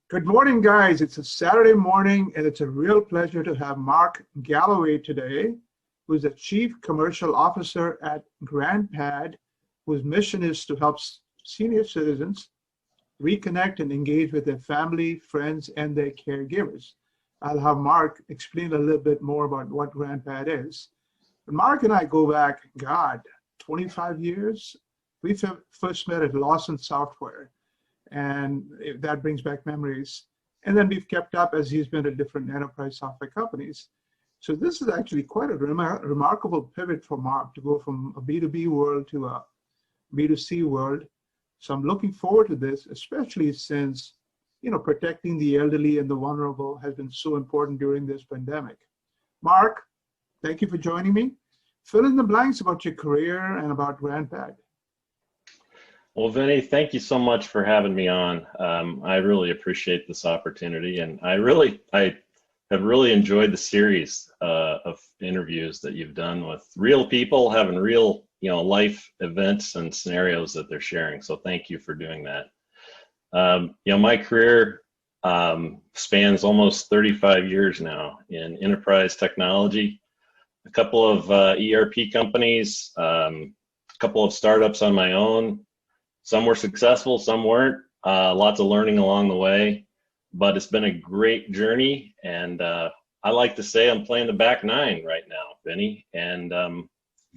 Good morning, guys. It's a Saturday morning, and it's a real pleasure to have Mark Galloway today, who's the Chief Commercial Officer at GrandPad, whose mission is to help senior citizens reconnect and engage with their family, friends, and their caregivers. I'll have Mark explain a little bit more about what GrandPad is. But Mark and I go back, 25 years. We first met at Lawson Software, and that brings back memories. And then we've kept up as he's been at different enterprise software companies. So this is actually quite a remarkable pivot for Mark to go from a B2B world to a B2C world. So I'm looking forward to this, especially since, protecting the elderly and the vulnerable has been so important during this pandemic. Mark, thank you for joining me. Fill in the blanks about your career and about GrandPad. Well, Vinnie, thank you so much for having me on. I really appreciate this opportunity, and I have really enjoyed the series of interviews that you've done with real people having real, life events and scenarios that they're sharing. So thank you for doing that. My career spans almost 35 years now in enterprise technology, a couple of ERP companies, a couple of startups on my own. Some were successful, some weren't. Lots of learning along the way, but it's been a great journey. And I like to say I'm playing the back nine right now, Vinnie. And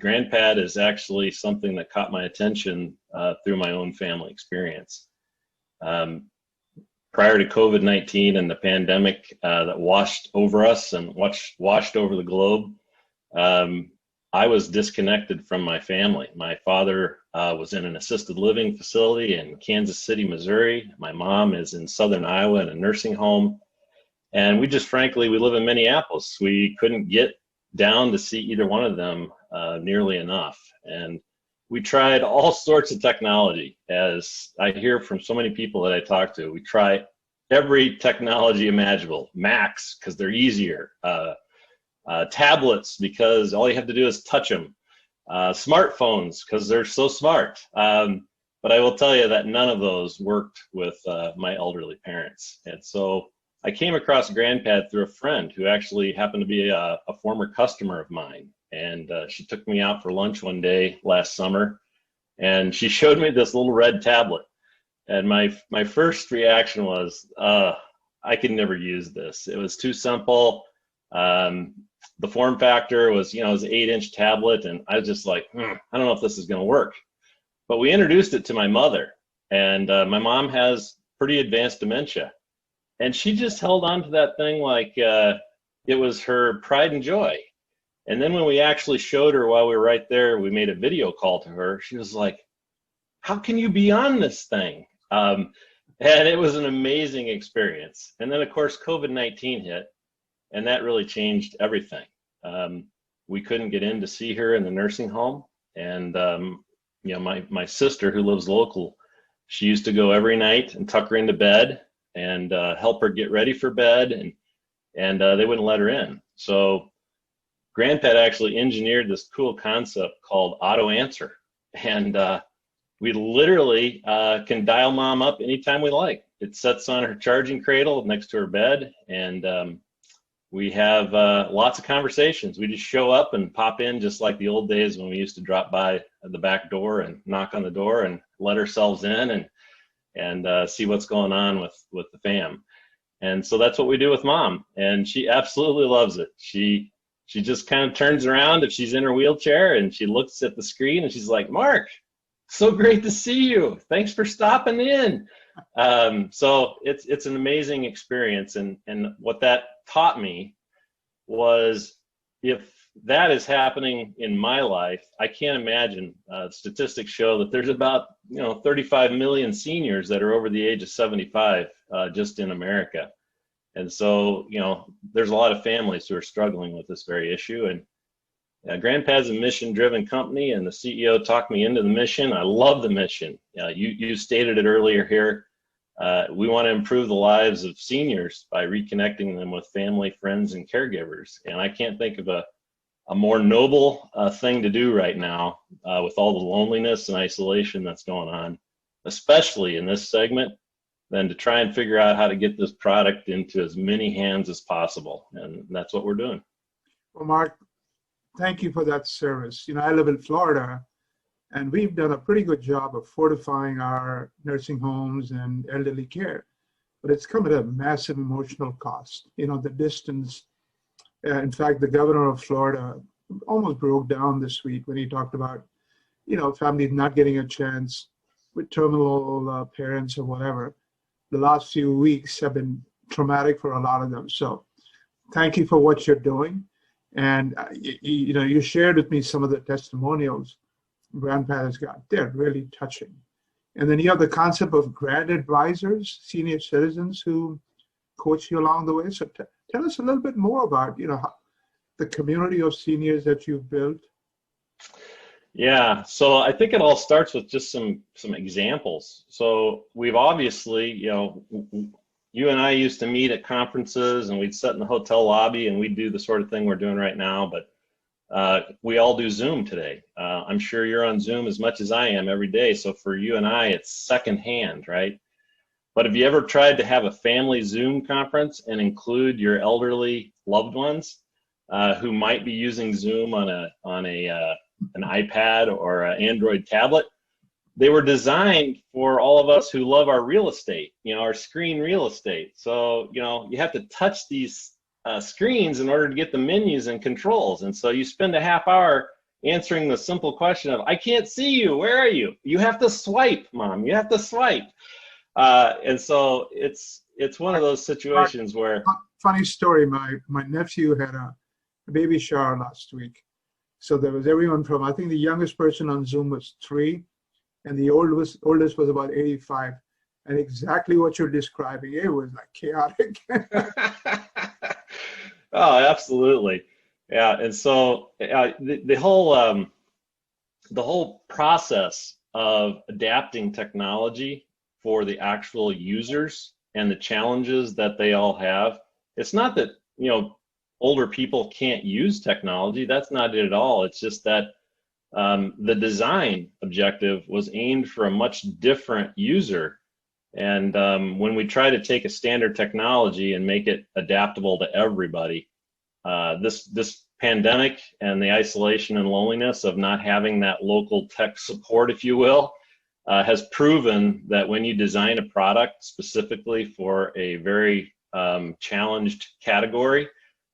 GrandPad is actually something that caught my attention through my own family experience. Prior to COVID-19 and the pandemic that washed over us and washed over the globe, I was disconnected from my family. My father was in an assisted living facility in Kansas City, Missouri. My mom is in Southern Iowa in a nursing home. And we live in Minneapolis. We couldn't get down to see either one of them nearly enough. And we tried all sorts of technology. As I hear from so many people that I talk to, we try every technology imaginable. Macs, because they're easier. Tablets, because all you have to do is touch them. Smartphones, because they're so smart. But I will tell you that none of those worked with my elderly parents. And so I came across GrandPad through a friend who actually happened to be a former customer of mine. And she took me out for lunch one day last summer, and she showed me this little red tablet. And my first reaction was, I could never use this. It was too simple. The form factor was, it was an 8-inch tablet, and I was just like, I don't know if this is going to work. But we introduced it to my mother, and my mom has pretty advanced dementia, and she just held on to that thing like it was her pride and joy. And then when we actually showed her while we were right there, we made a video call to her. She was like, "How can you be on this thing?" And it was an amazing experience. And then, of course, COVID-19 hit. And that really changed everything. We couldn't get in to see her in the nursing home. And, my sister who lives local, she used to go every night and tuck her into bed and help her get ready for bed. And they wouldn't let her in. So GrandPad actually engineered this cool concept called auto answer. And we literally can dial mom up anytime we like. It sets on her charging cradle next to her bed. And we have lots of conversations. We just show up and pop in just like the old days when we used to drop by the back door and knock on the door and let ourselves in and see what's going on with the fam. And so that's what we do with mom. And she absolutely loves it. She just kind of turns around if she's in her wheelchair and she looks at the screen and she's like, "Mark, so great to see you. Thanks for stopping in." So it's an amazing experience. And what that taught me was, if that is happening in my life, I can't imagine. Statistics show that there's about 35 million seniors that are over the age of 75 just in America. And so there's a lot of families who are struggling with this very issue. And GrandPad's a mission-driven company, and the CEO talked me into the mission. I love the mission. You stated it earlier here. We want to improve the lives of seniors by reconnecting them with family, friends, and caregivers. And I can't think of a more noble thing to do right now with all the loneliness and isolation that's going on, especially in this segment than to try and figure out how to get this product into as many hands as possible. And that's what we're doing. Well, Mark, thank you for that service. I live in Florida, and we've done a pretty good job of fortifying our nursing homes and elderly care, but it's come at a massive emotional cost. The distance. In fact, the governor of Florida almost broke down this week when he talked about, families not getting a chance with terminal parents or whatever. The last few weeks have been traumatic for a lot of them. So thank you for what you're doing. And, you shared with me some of the testimonials GrandPad has got. They're really touching. And then you have the concept of grad advisors, senior citizens who coach you along the way. So tell us a little bit more about, the community of seniors that you've built. Yeah, so I think it all starts with just some examples. So we've obviously, you and I used to meet at conferences, and we'd sit in the hotel lobby and we'd do the sort of thing we're doing right now, but we all do Zoom today. I'm sure you're on Zoom as much as I am every day. So for you and I, it's secondhand, right? But have you ever tried to have a family Zoom conference and include your elderly loved ones who might be using Zoom on an iPad or an Android tablet? They were designed for all of us who love our real estate, our screen real estate. So, you have to touch these screens in order to get the menus and controls. And so you spend a half hour answering the simple question of, I can't see you, where are you? You have to swipe, Mom, you have to swipe. And so it's one of those situations where... Funny story, my nephew had a baby shower last week. So there was everyone from, I think the youngest person on Zoom was 3, and the oldest was about 85. And exactly what you're describing, it was like chaotic. Oh, absolutely. Yeah, and so the whole process of adapting technology for the actual users and the challenges that they all have, it's not that, older people can't use technology. That's not it at all. It's just that the design objective was aimed for a much different user. And when we try to take a standard technology and make it adaptable to everybody, this pandemic and the isolation and loneliness of not having that local tech support, if you will, has proven that when you design a product specifically for a very challenged category,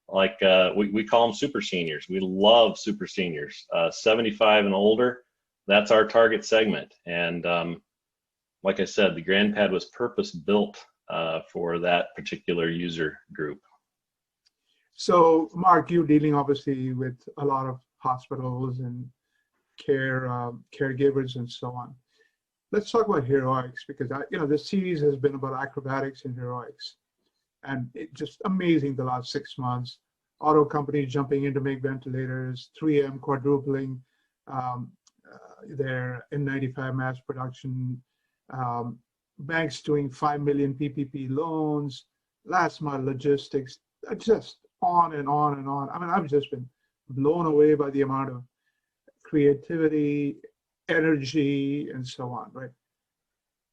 like we call them super seniors. We love super seniors, 75 and older. That's our target segment. And like I said, the GrandPad was purpose built for that particular user group. So Mark, you're dealing obviously with a lot of hospitals and caregivers and so on. Let's talk about heroics, because this series has been about acrobatics and heroics. And it's just amazing the last 6 months. Auto companies jumping in to make ventilators, 3M quadrupling their N95 mass production, banks doing 5 million PPP loans, last mile logistics, just on and on and on. I mean, I've just been blown away by the amount of creativity, energy, and so on, right?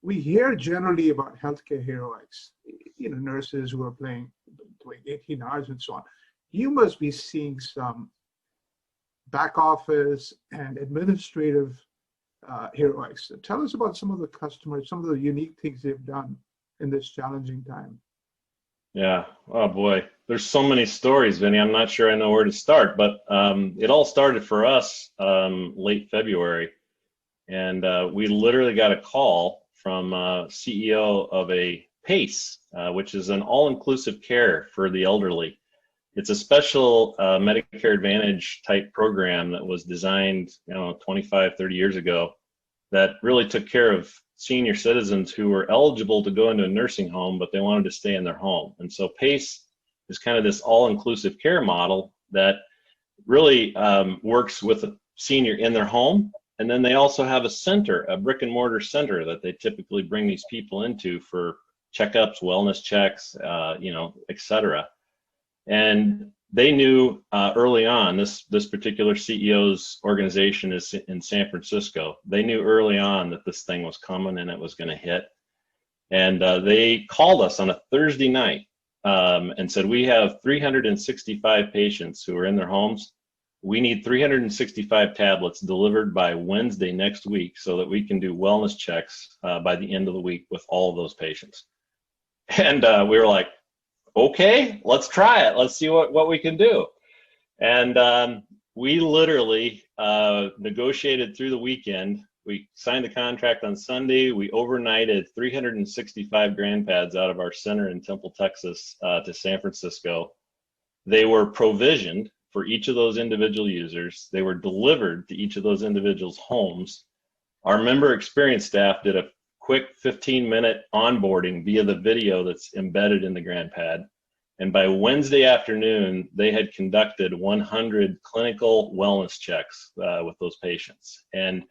We hear generally about healthcare heroics, nurses who are doing 18 hours and so on. You must be seeing some back office and administrative heroics. Tell us about some of the customers, some of the unique things they've done in this challenging time. Yeah, oh boy, there's so many stories, Vinny. I'm not sure I know where to start, but it all started for us late February. And we literally got a call from CEO of a PACE, which is an all-inclusive care for the elderly. It's a special Medicare Advantage type program that was designed, 25, 30 years ago, that really took care of senior citizens who were eligible to go into a nursing home, but they wanted to stay in their home. And so PACE is kind of this all-inclusive care model that really works with a senior in their home. And then they also have a center, a brick and mortar center that they typically bring these people into for checkups, wellness checks, et cetera. And they knew early on, this particular CEO's organization is in San Francisco. They knew early on that this thing was coming and it was going to hit. And they called us on a Thursday night and said, we have 365 patients who are in their homes. We need 365 tablets delivered by Wednesday next week so that we can do wellness checks by the end of the week with all of those patients. And we were like, okay, let's try it. Let's see what we can do. And we literally negotiated through the weekend. We signed the contract on Sunday. We overnighted 365 GrandPads out of our center in Temple, Texas to San Francisco. They were provisioned for each of those individual users. They were delivered to each of those individuals' homes. Our member experience staff did a quick 15-minute onboarding via the video that's embedded in the GrandPad. And by Wednesday afternoon, they had conducted 100 clinical wellness checks with those patients. And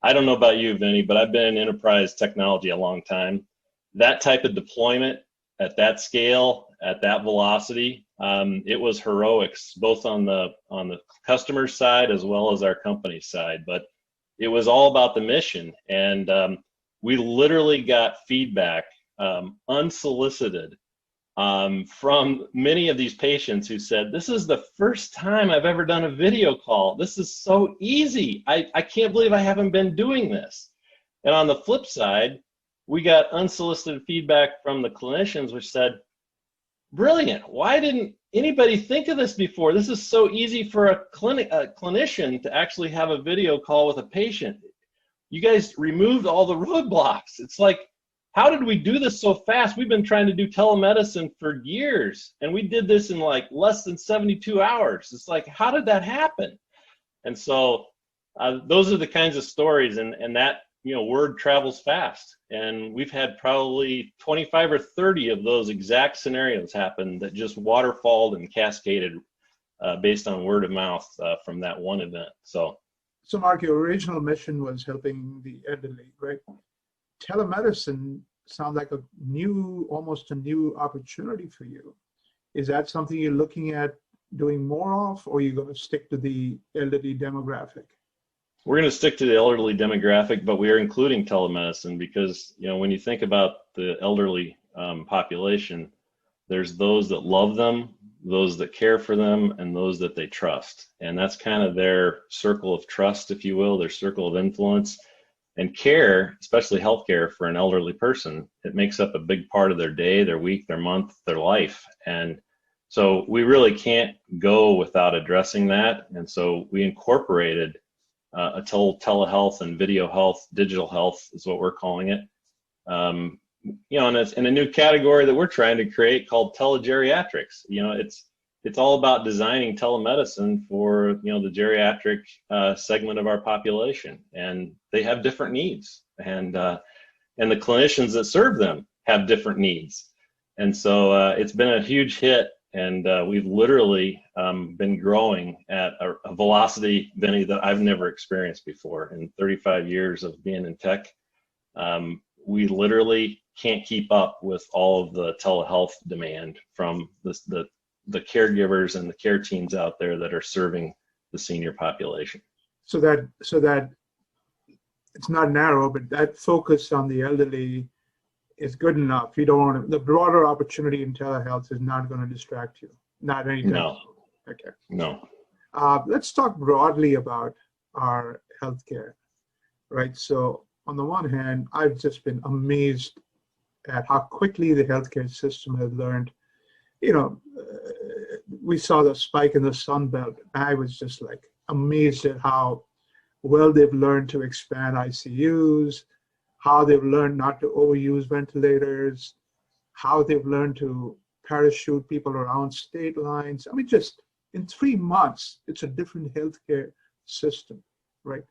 I don't know about you, Vinnie, but I've been in enterprise technology a long time. That type of deployment at that scale, at that velocity, it was heroics, both on the customer side as well as our company side. But it was all about the mission. And we literally got feedback unsolicited from many of these patients who said, this is the first time I've ever done a video call. This is so easy. I can't believe I haven't been doing this. And on the flip side, we got unsolicited feedback from the clinicians, which said, brilliant. Why didn't anybody think of this before? This is so easy for a clinician to actually have a video call with a patient. You guys removed all the roadblocks. It's like, how did we do this so fast? We've been trying to do telemedicine for years, and we did this in like less than 72 hours. It's like, how did that happen? And so those are the kinds of stories, and that, word travels fast. And we've had probably 25 or 30 of those exact scenarios happen that just waterfalled and cascaded based on word of mouth from that one event. So Mark, your original mission was helping the elderly, right? Telemedicine sounds like almost a new opportunity for you. Is that something you're looking at doing more of, or are you going to stick to the elderly demographic? We're going to stick to the elderly demographic, but we are including telemedicine because, when you think about the elderly population, there's those that love them, those that care for them, and those that they trust. And that's kind of their circle of trust, if you will, their circle of influence. And care, especially healthcare for an elderly person, it makes up a big part of their day, their week, their month, their life. And so we really can't go without addressing that. And so we incorporated a telehealth and video health, digital health is what we're calling it. And it's in a new category that we're trying to create called telegeriatrics. It's all about designing telemedicine for the geriatric segment of our population, and they have different needs, and the clinicians that serve them have different needs, and so it's been a huge hit, and we've literally been growing at a velocity, Vinnie, that I've never experienced before in 35 years of being in tech. We literally can't keep up with all of the telehealth demand from the caregivers and the care teams out there that are serving the senior population. So that it's not narrow, but that focus on the elderly is good enough. You don't want to, the broader opportunity in telehealth is not going to distract you. Not anytime. No. Okay. No. Let's talk broadly about our healthcare, right? So on the one hand, I've just been amazed at how quickly the healthcare system has learned. We saw the spike in the Sun Belt. I was just like amazed at how well they've learned to expand ICUs, how they've learned not to overuse ventilators, how they've learned to parachute people around state lines. I mean, just in 3 months, it's a different healthcare system, right?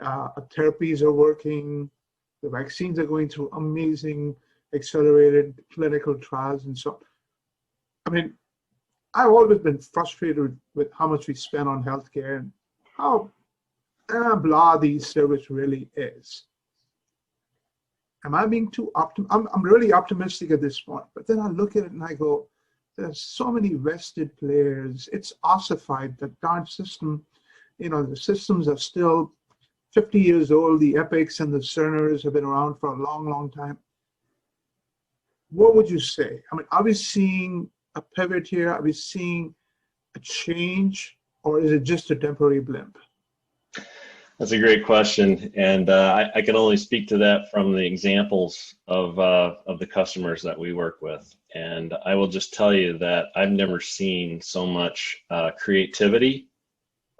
Therapies are working, the vaccines are going through amazing accelerated clinical trials and so on. I mean, I've always been frustrated with how much we spend on healthcare and how blah the service really is. Am I being too optimistic? I'm really optimistic at this point, but then I look at it and I go, there's so many vested players. It's ossified, the darn system. The systems are still 50 years old. The Epics and the Cerners have been around for a long, long time. what would you say? I mean, are we seeing a pivot here? Are we seeing a change, or is it just a temporary blimp? That's a great question, and I can only speak to that from the examples of the customers that we work with. And I will just tell you that I've never seen so much creativity,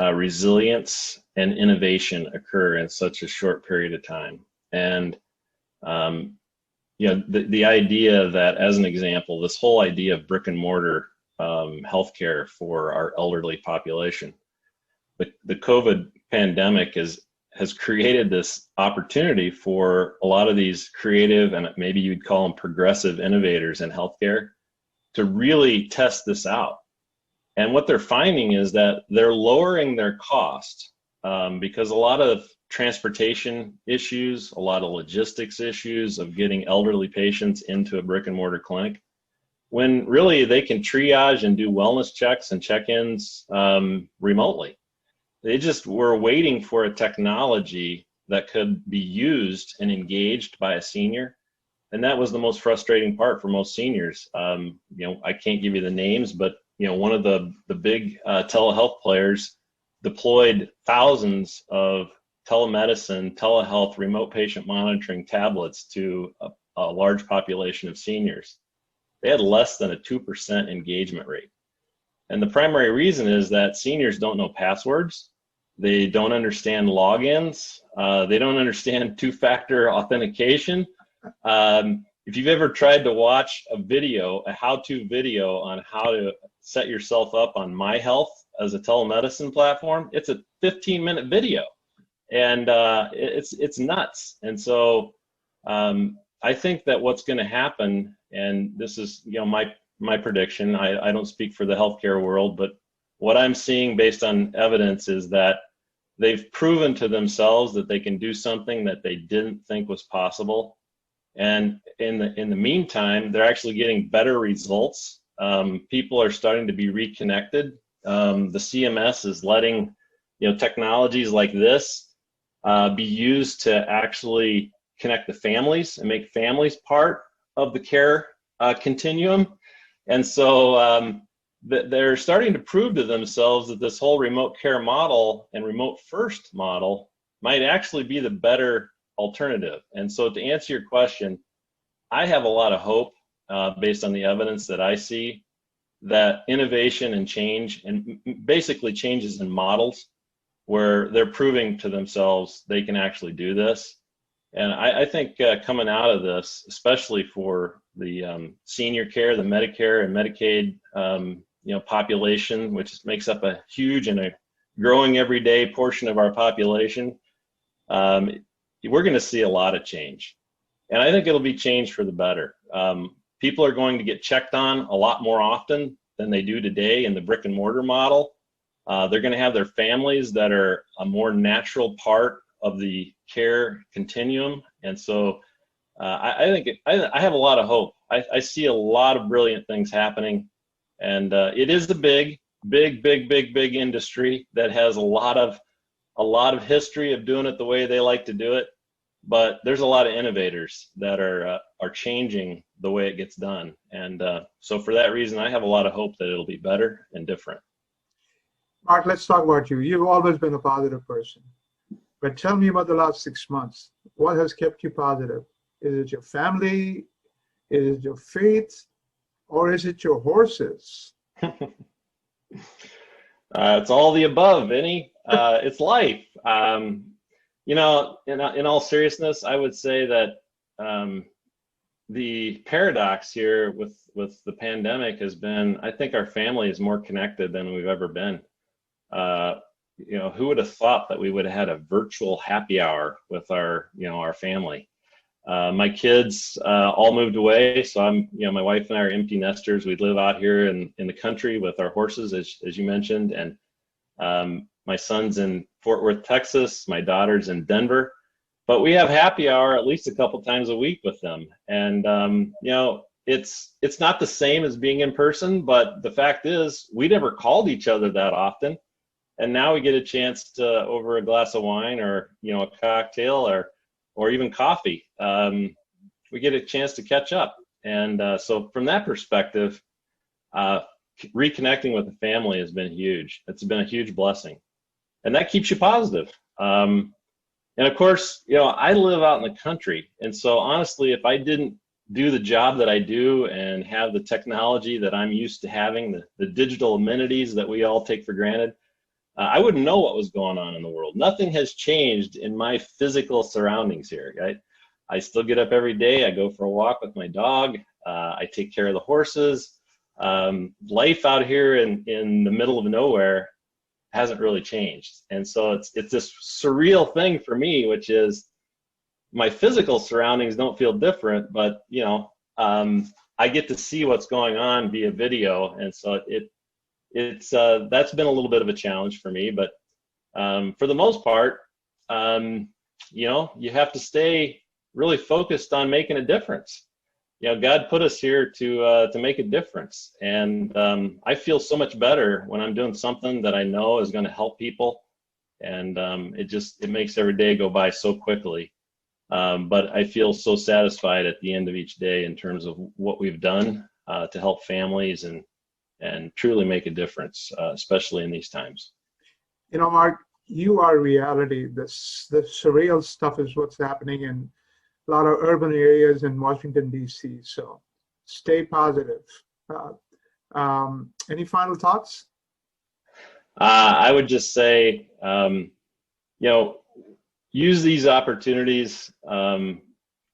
resilience, and innovation occur in such a short period of time. And the idea that, as an example, this whole idea of brick and mortar healthcare for our elderly population, the COVID pandemic has created this opportunity for a lot of these creative, and maybe you'd call them progressive, innovators in healthcare to really test this out. And what they're finding is that they're lowering their cost because a lot of transportation issues, a lot of logistics issues of getting elderly patients into a brick and mortar clinic, when really they can triage and do wellness checks and check-ins remotely. They just were waiting for a technology that could be used and engaged by a senior. And that was the most frustrating part for most seniors. I can't give you the names, but one of the big telehealth players deployed thousands of telemedicine, telehealth, remote patient monitoring tablets to a large population of seniors. They had less than a 2% engagement rate. And the primary reason is that seniors don't know passwords. They don't understand logins. They don't understand two-factor authentication. If you've ever tried to watch a how-to video on how to set yourself up on My Health as a telemedicine platform, it's a 15-minute video, and it's nuts. And so I think that what's going to happen, and this is my prediction. I don't speak for the healthcare world, but what I'm seeing based on evidence is that they've proven to themselves that they can do something that they didn't think was possible. And in the meantime, they're actually getting better results. People are starting to be reconnected. The CMS is letting technologies like this be used to actually connect the families and make families part of the care continuum. And so they're starting to prove to themselves that this whole remote care model and remote first model might actually be the better alternative. And so to answer your question, I have a lot of hope based on the evidence that I see that innovation and change, and basically changes in models where they're proving to themselves they can actually do this. And I think coming out of this, especially for the senior care, the Medicare and Medicaid population, which makes up a huge and a growing everyday portion of our population, we're going to see a lot of change. And I think it'll be change for the better. People are going to get checked on a lot more often than they do today in the brick and mortar model. They're going to have their families that are a more natural part of the care continuum. And so I think I have a lot of hope. I see a lot of brilliant things happening. And it is the big industry that has a lot of history of doing it the way they like to do it. But there's a lot of innovators that are changing the way it gets done. And so for that reason, I have a lot of hope that it'll be better and different. Mark, let's talk about you. You've always been a positive person. But tell me about the last 6 months. What has kept you positive? Is it your family? Is it your faith? Or is it your horses? It's all the above, Vinnie. It's life. In all seriousness, I would say that the paradox here with the pandemic has been, I think our family is more connected than we've ever been. Who would have thought that we would have had a virtual happy hour with our family? My kids all moved away, so my wife and I are empty nesters. We live out here in the country with our horses, as you mentioned, and my son's in Fort Worth, Texas. My daughter's in Denver, but we have happy hour at least a couple times a week with them. And it's not the same as being in person, but the fact is we never called each other that often. And now we get a chance to, over a glass of wine or a cocktail or even coffee, we get a chance to catch up. And so from that perspective, reconnecting with the family has been huge. It's been a huge blessing, and that keeps you positive. And of course, I live out in the country, and so honestly, if I didn't do the job that I do and have the technology that I'm used to having, the digital amenities that we all take for granted, I wouldn't know what was going on in the world. Nothing has changed in my physical surroundings here. I still get up every day. I go for a walk with my dog. I take care of the horses. Life out here in the middle of nowhere hasn't really changed. And so it's this surreal thing for me, which is my physical surroundings don't feel different, but I get to see what's going on via video. And so it's that's been a little bit of a challenge for me, but for the most part, you have to stay really focused on making a difference. God put us here to make a difference, and I feel so much better when I'm doing something that I know is going to help people, and it makes every day go by so quickly. But I feel so satisfied at the end of each day in terms of what we've done to help families and truly make a difference, especially in these times. Mark, you are reality. The surreal stuff is what's happening in a lot of urban areas in Washington, D.C. So stay positive. Any final thoughts? I would just say, use these opportunities and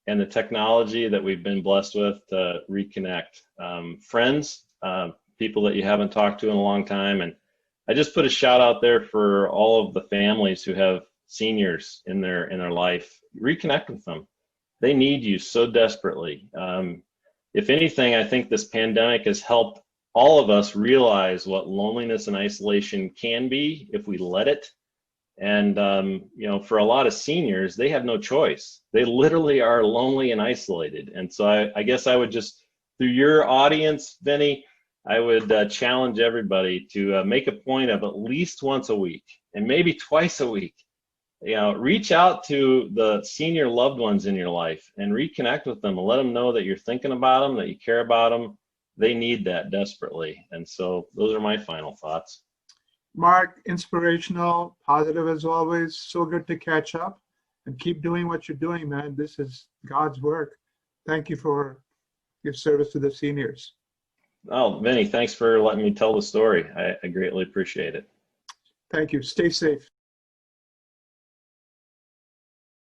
the technology that we've been blessed with to reconnect friends, people that you haven't talked to in a long time. And I just put a shout out there for all of the families who have seniors in their life. Reconnect with them. They need you so desperately. If anything, I think this pandemic has helped all of us realize what loneliness and isolation can be if we let it. And, for a lot of seniors, they have no choice. They literally are lonely and isolated. And so I guess I would just, through your audience, Vinnie, I would challenge everybody to make a point of at least once a week and maybe twice a week. Reach out to the senior loved ones in your life and reconnect with them and let them know that you're thinking about them, that you care about them. They need that desperately. And so those are my final thoughts. Mark, inspirational, positive as always. So good to catch up, and keep doing what you're doing, man. This is God's work. Thank you for your service to the seniors. Oh, Vinnie, thanks for letting me tell the story. I greatly appreciate it. Thank you. Stay safe.